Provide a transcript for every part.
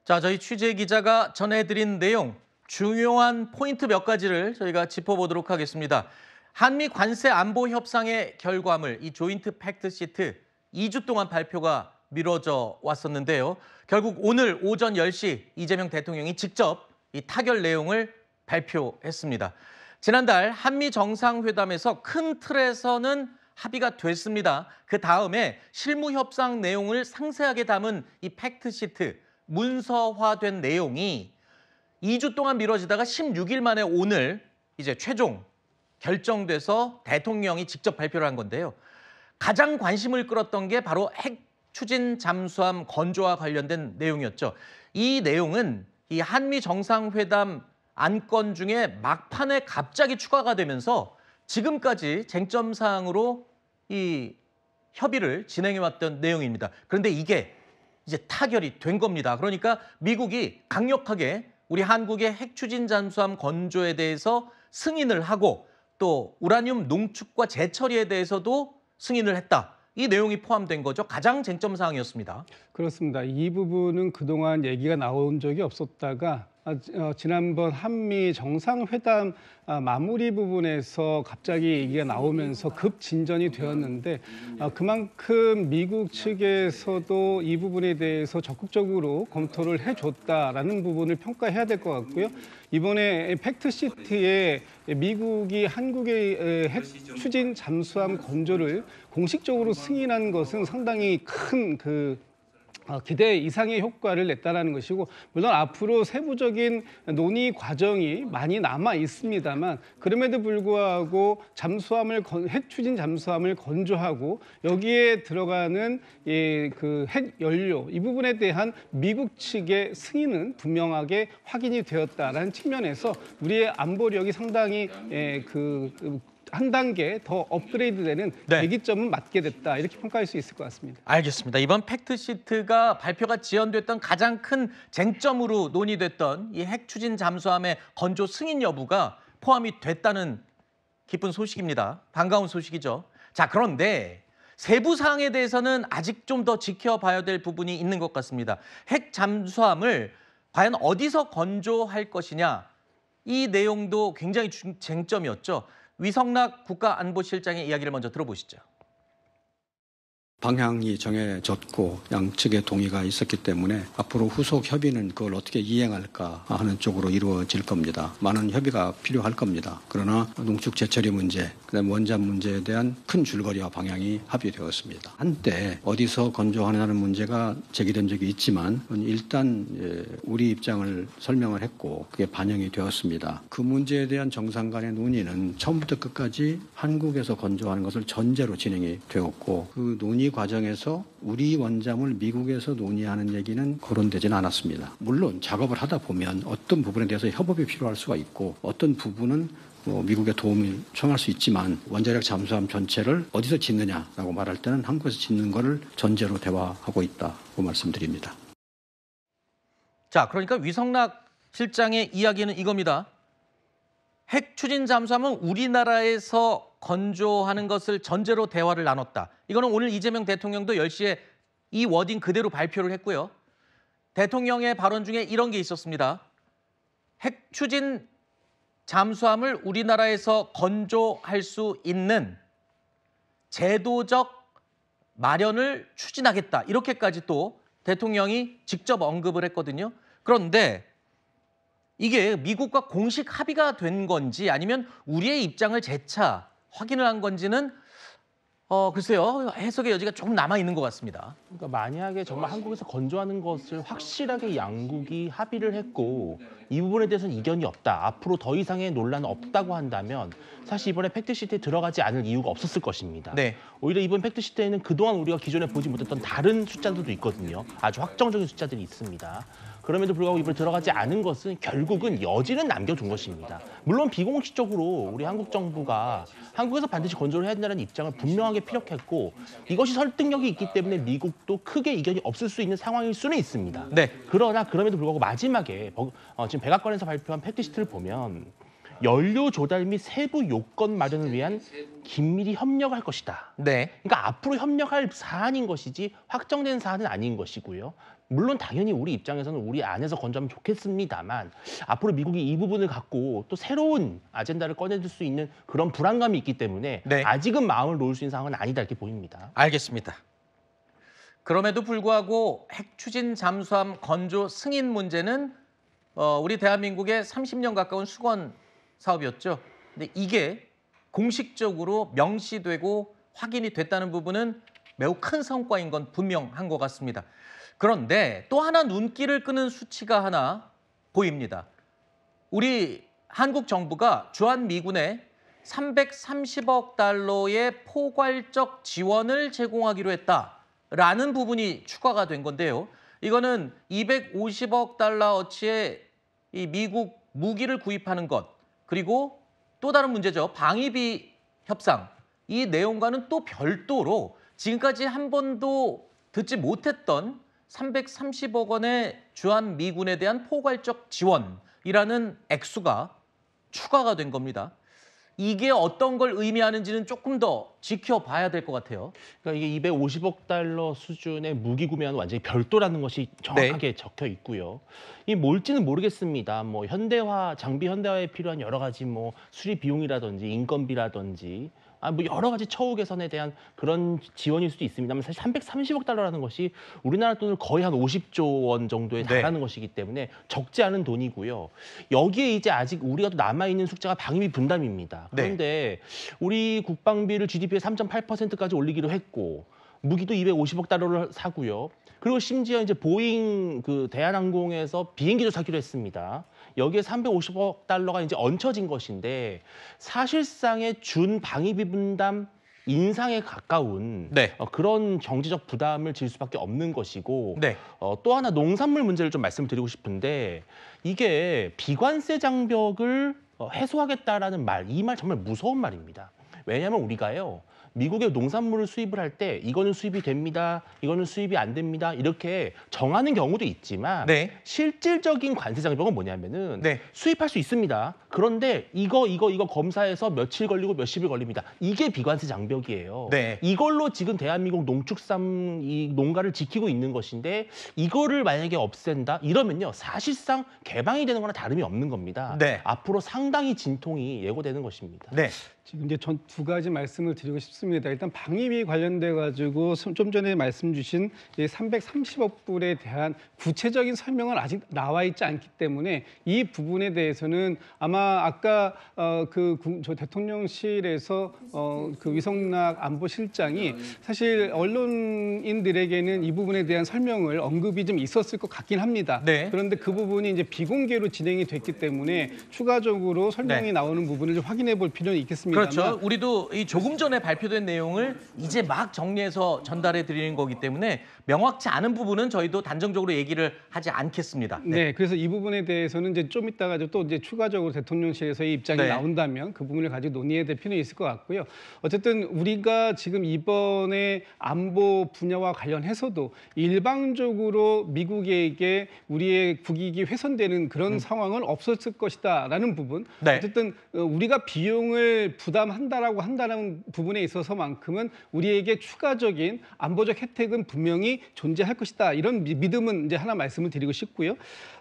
자, 저희 취재 기자가 전해드린 내용, 중요한 포인트 몇 가지를 저희가 짚어보도록 하겠습니다. 한미 관세 안보 협상의 결과물, 이 조인트 팩트 시트 2주 동안 발표가 미뤄져 왔었는데요. 결국 오늘 오전 10시 이재명 대통령이 직접 이 타결 내용을 발표했습니다. 지난달 한미 정상회담에서 큰 틀에서는 합의가 됐습니다. 그 다음에 실무 협상 내용을 상세하게 담은 이 팩트 시트, 문서화된 내용이 2주 동안 미뤄지다가 16일 만에 오늘 이제 최종 결정돼서 대통령이 직접 발표를 한 건데요. 가장 관심을 끌었던 게 바로 핵 추진 잠수함 건조와 관련된 내용이었죠. 이 내용은 이 한미 정상회담 안건 중에 막판에 갑자기 추가가 되면서 지금까지 쟁점 사항으로 이 협의를 진행해왔던 내용입니다. 그런데 이게 이제 타결이 된 겁니다. 그러니까 미국이 강력하게 우리 한국의 핵 추진 잠수함 건조에 대해서 승인을 하고 또 우라늄 농축과 재처리에 대해서도 승인을 했다. 이 내용이 포함된 거죠. 가장 쟁점 사항이었습니다. 그렇습니다. 이 부분은 그동안 얘기가 나온 적이 없었다가 지난번 한미 정상회담 마무리 부분에서 갑자기 얘기가 나오면서 급 진전이 되었는데 그만큼 미국 측에서도 이 부분에 대해서 적극적으로 검토를 해줬다라는 부분을 평가해야 될 것 같고요. 이번에 팩트시트에 미국이 한국의 핵 추진 잠수함 건조를 공식적으로 승인한 것은 상당히 큰 기대 이상의 효과를 냈다는 것이고, 물론 앞으로 세부적인 논의 과정이 많이 남아 있습니다만 그럼에도 불구하고 핵 추진 잠수함을 건조하고 여기에 들어가는 핵 연료 이 부분에 대한 미국 측의 승인은 분명하게 확인이 되었다라는 측면에서 우리의 안보력이 상당히 한 단계 더 업그레이드되는 대기점은 맞게 됐다, 이렇게 평가할 수 있을 것 같습니다. 알겠습니다. 이번 팩트시트가 발표가 지연됐던 가장 큰 쟁점으로 논의됐던 이 핵 추진 잠수함의 건조 승인 여부가 포함이 됐다는 기쁜 소식입니다. 반가운 소식이죠. 자, 그런데 세부 사항에 대해서는 아직 좀 더 지켜봐야 될 부분이 있는 것 같습니다. 핵 잠수함을 과연 어디서 건조할 것이냐, 이 내용도 굉장히 쟁점이었죠. 위성락 국가안보실장의 이야기를 먼저 들어보시죠. 방향이 정해졌고 양측의 동의가 있었기 때문에 앞으로 후속 협의는 그걸 어떻게 이행할까 하는 쪽으로 이루어질 겁니다. 많은 협의가 필요할 겁니다. 그러나 농축 재처리 문제, 그다음에 원전 문제에 대한 큰 줄거리와 방향이 합의되었습니다. 한때 어디서 건조하느냐는 문제가 제기된 적이 있지만 일단 우리 입장을 설명을 했고 그게 반영이 되었습니다. 그 문제에 대한 정상 간의 논의는 처음부터 끝까지 한국에서 건조하는 것을 전제로 진행이 되었고, 그 논의 과정에서 우리 원잠을 미국에서 논의하는 얘기는 거론되지는 않았습니다. 물론 작업을 하다 보면 어떤 부분에 대해서 협업이 필요할 수가 있고 어떤 부분은 미국의 도움을 청할 수 있지만 원자력 잠수함 전체를 어디서 짓느냐라고 말할 때는 한국에서 짓는 거를 전제로 대화하고 있다고 말씀드립니다. 자, 그러니까 위성락 실장의 이야기는 이겁니다. 핵 추진 잠수함은 우리나라에서 건조하는 것을 전제로 대화를 나눴다. 이거는 오늘 이재명 대통령도 10시에 이 워딩 그대로 발표를 했고요. 대통령의 발언 중에 이런 게 있었습니다. 핵 추진 잠수함을 우리나라에서 건조할 수 있는 제도적 마련을 추진하겠다. 이렇게까지 또 대통령이 직접 언급을 했거든요. 그런데 이게 미국과 공식 합의가 된 건지 아니면 우리의 입장을 재차 확인을 한 건지는 글쎄요, 해석의 여지가 조금 남아 있는 것 같습니다. 그러니까 만약에 정말 한국에서 건조하는 것을 확실하게 양국이 합의를 했고 이 부분에 대해서는 이견이 없다, 앞으로 더 이상의 논란은 없다고 한다면 사실 이번에 팩트시트에 들어가지 않을 이유가 없었을 것입니다. 네. 오히려 이번 팩트시트에는 그동안 우리가 기존에 보지 못했던 다른 숫자들도 있거든요. 아주 확정적인 숫자들이 있습니다. 그럼에도 불구하고 이번에 들어가지 않은 것은 결국은 여지는 남겨둔 것입니다. 물론 비공식적으로 우리 한국 정부가 한국에서 반드시 건조를 해야 된다는 입장을 분명하게 피력했고 이것이 설득력이 있기 때문에 미국도 크게 이견이 없을 수 있는 상황일 수는 있습니다. 네. 그러나 그럼에도 불구하고 마지막에 지금 백악관에서 발표한 팩트시트를 보면 연료 조달 및 세부 요건 마련을 위한 긴밀히 협력을 할 것이다. 네. 그러니까 앞으로 협력할 사안인 것이지 확정된 사안은 아닌 것이고요. 물론 당연히 우리 입장에서는 우리 안에서 건조하면 좋겠습니다만 앞으로 미국이 이 부분을 갖고 또 새로운 아젠다를 꺼내줄 수 있는 그런 불안감이 있기 때문에 네. 아직은 마음을 놓을 수 있는 상황은 아니다 이렇게 보입니다. 알겠습니다. 그럼에도 불구하고 핵 추진 잠수함 건조 승인 문제는 우리 대한민국의 30년 가까운 수건 사업이었죠. 근데 이게 공식적으로 명시되고 확인이 됐다는 부분은 매우 큰 성과인 건 분명한 것 같습니다. 그런데 또 하나 눈길을 끄는 수치가 하나 보입니다. 우리 한국 정부가 주한미군에 330억 달러의 포괄적 지원을 제공하기로 했다라는 부분이 추가가 된 건데요. 이거는 250억 달러어치의 이 미국 무기를 구입하는 것, 그리고 또 다른 문제죠. 방위비 협상. 이 내용과는 또 별도로 지금까지 한 번도 듣지 못했던 330억 원의 주한미군에 대한 포괄적 지원이라는 액수가 추가가 된 겁니다. 이게 어떤 걸 의미하는지는 조금 더 지켜봐야 될 것 같아요. 그러니까 이게 250억 달러 수준의 무기 구매와는 완전히 별도라는 것이 정확하게 적혀 있고요. 이 뭘지는 모르겠습니다. 뭐 현대화, 장비 현대화에 필요한 여러 가지 뭐 수리 비용이라든지 인건비라든지 뭐 여러 가지 처우 개선에 대한 그런 지원일 수도 있습니다만 사실 330억 달러라는 것이 우리나라 돈을 거의 한 50조 원 정도에 달하는 것이기 때문에 적지 않은 돈이고요. 여기에 이제 아직 우리가 또 남아있는 숙제가 방위비 분담입니다. 그런데 우리 국방비를 GDP의 3.8%까지 올리기로 했고 무기도 250억 달러를 사고요. 그리고 심지어 이제 보잉 그 대한항공에서 비행기도 사기로 했습니다. 여기에 350억 달러가 이제 얹혀진 것인데 사실상의 준 방위비 분담 인상에 가까운 그런 경제적 부담을 질 수밖에 없는 것이고 또 하나 농산물 문제를 좀 말씀드리고 싶은데 이게 비관세 장벽을 해소하겠다라는 말, 이 말 정말 무서운 말입니다. 왜냐하면 우리가요. 미국의 농산물을 수입을 할 때 이거는 수입이 됩니다, 이거는 수입이 안 됩니다 이렇게 정하는 경우도 있지만 실질적인 관세 장벽은 뭐냐면은 수입할 수 있습니다. 그런데 이거 검사해서 며칠 걸리고 몇십일 걸립니다. 이게 비관세 장벽이에요. 이걸로 지금 대한민국 농축산 이 농가를 지키고 있는 것인데 이거를 만약에 없앤다 이러면요 사실상 개방이 되는 거나 다름이 없는 겁니다. 앞으로 상당히 진통이 예고되는 것입니다. 지금 이제 전 두 가지 말씀을 드리고 싶습니다. 일단 방위비 관련돼 가지고 좀 전에 말씀 주신 330억 불에 대한 구체적인 설명은 아직 나와 있지 않기 때문에 이 부분에 대해서는 아마 아까 저 대통령실에서 그 위성락 안보실장이 사실 언론인들에게는 이 부분에 대한 설명을 언급이 좀 있었을 것 같긴 합니다. 그런데 그 부분이 이제 비공개로 진행이 됐기 때문에 추가적으로 설명이 나오는 부분을 좀 확인해 볼 필요는 있겠습니다. 그렇죠. 우리도 이 조금 전에 발표된 내용을 이제 막 정리해서 전달해 드리는 거기 때문에 명확치 않은 부분은 저희도 단정적으로 얘기를 하지 않겠습니다. 그래서 이 부분에 대해서는 이제 좀 이따가 또 이제 추가적으로 대통령실에서의 입장이 나온다면 그 부분을 가지고 논의해야 될 필요는 있을 것 같고요. 어쨌든 우리가 지금 이번에 안보 분야와 관련해서도 일방적으로 미국에게 우리의 국익이 훼손되는 그런 상황은 없었을 것이다라는 부분. 어쨌든 우리가 비용을 부담한다라고 한다는 부분에 있어서만큼은 우리에게 추가적인 안보적 혜택은 분명히 존재할 것이다. 이런 믿음은 이제 하나 말씀을 드리고 싶고요.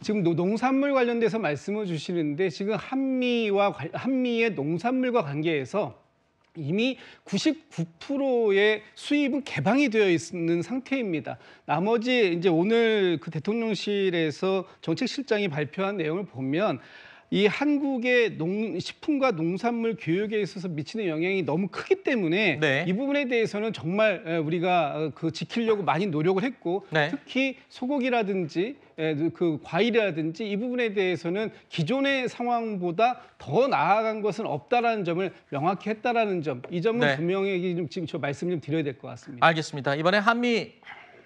지금 농산물 관련돼서 말씀을 주시는데 지금 한미의 농산물과 관계해서 이미 99%의 수입은 개방이 되어 있는 상태입니다. 나머지 이제 오늘 그 대통령실에서 정책실장이 발표한 내용을 보면 이 한국의 식품과 농산물 교육에 있어서 미치는 영향이 너무 크기 때문에 이 부분에 대해서는 정말 우리가 지키려고 많이 노력을 했고 특히 소고기라든지 그 과일이라든지 이 부분에 대해서는 기존의 상황보다 더 나아간 것은 없다라는 점을 명확히 했다라는 점, 이 점은 분명히 지금 저 말씀 좀 드려야 될 것 같습니다. 알겠습니다. 이번에 한미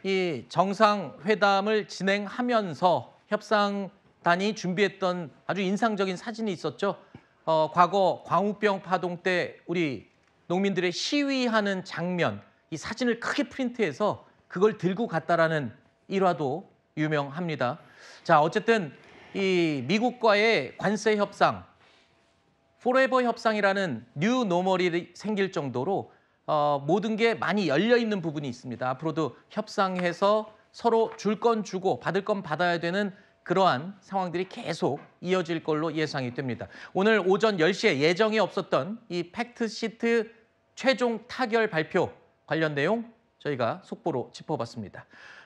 이 정상회담을 진행하면서 협상단이 준비했던 아주 인상적인 사진이 있었죠. 과거 광우병 파동 때 우리 농민들의 시위하는 장면, 이 사진을 크게 프린트해서 그걸 들고 갔다라는 일화도 유명합니다. 자, 어쨌든 이 미국과의 관세 협상, 포레버 협상이라는 뉴 노멀이 생길 정도로 모든 게 많이 열려 있는 부분이 있습니다. 앞으로도 협상해서 서로 줄 건 주고 받을 건 받아야 되는 그러한 상황들이 계속 이어질 걸로 예상이 됩니다. 오늘 오전 10시에 예정이 없었던 이 팩트시트 최종 타결 발표 관련 내용 저희가 속보로 짚어봤습니다.